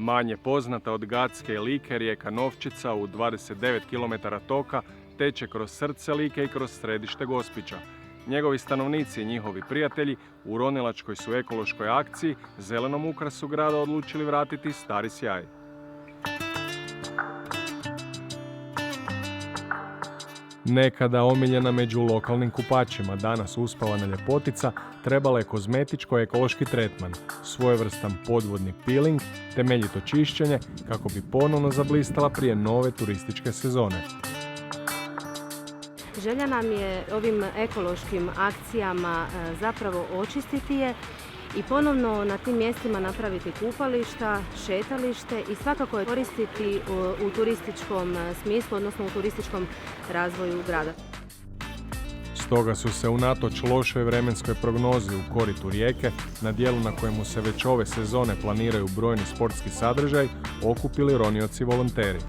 Manje poznata od Gatske i Like, rijeka Novčica u 29 km toka teče kroz srce Like i kroz središte Gospića. Njegovi stanovnici i njihovi prijatelji u ronilačkoj su ekološkoj akciji zelenom ukrasu grada odlučili vratiti stari sjaj. Nekada omiljena među lokalnim kupačima, danas uspavana ljepotica trebala je kozmetičko-ekološki tretman, svojevrstan podvodni peeling, temeljito čišćenje kako bi ponovno zablistala prije nove turističke sezone. Želja nam je ovim ekološkim akcijama zapravo očistiti je i ponovno na tim mjestima napraviti kupališta, šetalište i svakako je koristiti u turističkom smislu, odnosno u turističkom razvoju grada. Stoga su se unatoč lošoj vremenskoj prognozi u koritu rijeke, na dijelu na kojemu se već ove sezone planiraju brojni sportski sadržaj, okupili ronioci volonteri.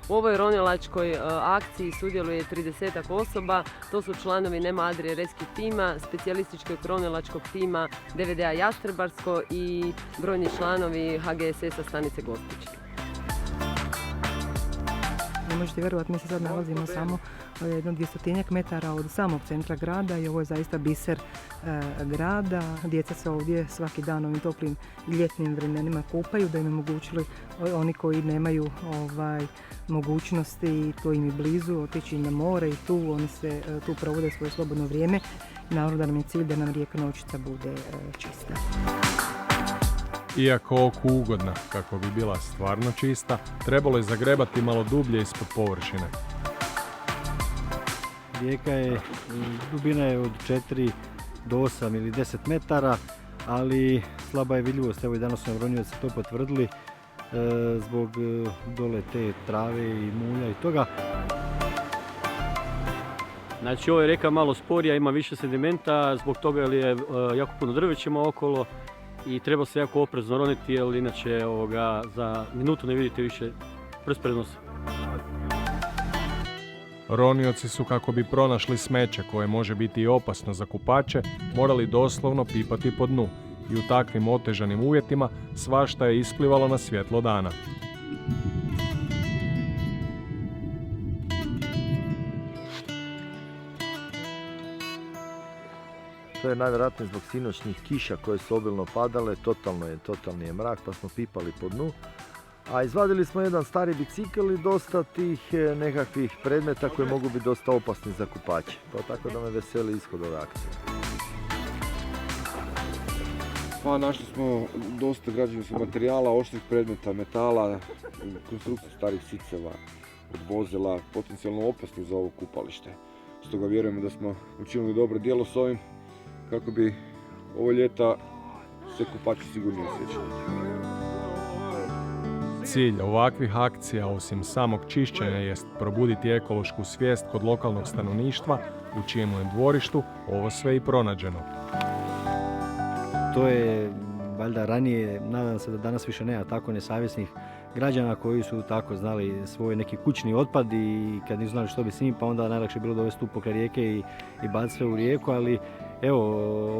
U ovoj ronilačkoj akciji sudjeluje 30 osoba, to su članovi Nema Adrije Reski tima, specijalističkog ronilačkog tima DVD-a Jastrebarsko i brojni članovi HGSS-a stanice Gospić. Ne možete vjerovati, mi se sad nalazimo samo jedno 200 metara od samog centra grada i ovo je zaista biser grada. Djeca se ovdje svaki dan ovim toplim ljetnim vremenima kupaju, da im je omogućili oni koji nemaju mogućnosti, to im je blizu, otići na more i oni se tu provode svoje slobodno vrijeme. Naravno da nam je cilj da nam rijeka Novčica bude čista. Iako oku ugodna, kako bi bila stvarno čista, trebalo je zagrebati malo dublje ispod površine. Rijeka je, dubina je od 4 do 8 ili 10 metara, ali slaba je vidljivost. Evo i danas su nam ronioci to potvrdili zbog dole te trave i mulja i toga. Znači ovo je rijeka malo sporija, ima više sedimenta, zbog toga jer je jako puno drvećima okolo i treba se jako oprezno roniti jer inače za minutu ne vidite više prst pred nosom. Ronioci su, kako bi pronašli smeće koje može biti i opasno za kupače, morali doslovno pipati po dnu i u takvim otežanim uvjetima svašta je isplivalo na svjetlo dana. To je najvjerojatnije zbog sinoćnih kiša koje su obilno padale, totalni je mrak pa smo pipali po dnu. A izvadili smo jedan stari bicikl i dosta tih nekakvih predmeta koji mogu biti dosta opasni za kupače. Pa tako da me veseli ishod ove akcije. Pa našli smo dosta građevinskog materijala, oštrih predmeta, metala, konstrukciju starih siceva, od vozila, potencijalno opasnih za ovo kupalište. Stoga vjerujemo da smo učinili dobro djelo s ovim kako bi ovo ljeta se kupači sigurnije osjećali. Cilj ovakvih akcija, osim samog čišćenja, jest probuditi ekološku svijest kod lokalnog stanovništva, u čijemu je dvorištu ovo sve i pronađeno. To je valjda ranije, nadam se da danas više nema tako nesavjesnih građana koji su tako znali svoj neki kućni otpad i kad nisu znali što bi s njim, pa onda najlakše bilo dovesti tu pokraj rijeke i baciti sve u rijeku, ali evo,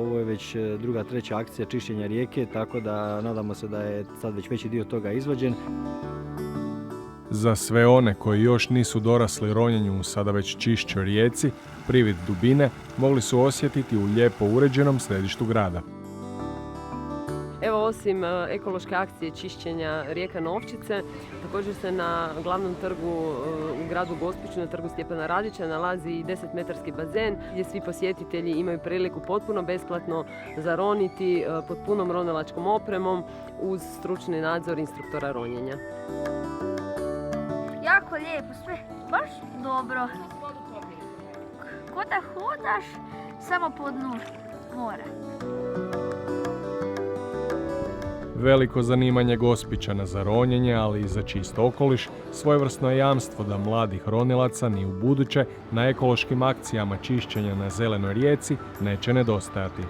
ovo je već druga, treća akcija čišćenja rijeke, tako da nadamo se da je sad već veći dio toga izvađen. Za sve one koji još nisu dorasli ronjenju u sada već čišćoj rijeci, privid dubine mogli su osjetiti u lijepo uređenom središtu grada. Evo, osim ekološke akcije čišćenja rijeka Novčice, također se na glavnom trgu u gradu Gospiću, na trgu Stjepana Radića, nalazi i 10-metarski bazen gdje svi posjetitelji imaju priliku potpuno besplatno zaroniti pod punom ronilačkom opremom uz stručni nadzor instruktora ronjenja. Jako lijepo, sve baš dobro. Ko da hodaš samo po dnu mora. Veliko zanimanje Gospićana za ronjenje, ali i za čist okoliš, svojevrsno je jamstvo da mladih ronilaca ni u buduće na ekološkim akcijama čišćenja na zelenoj rijeci neće nedostajati.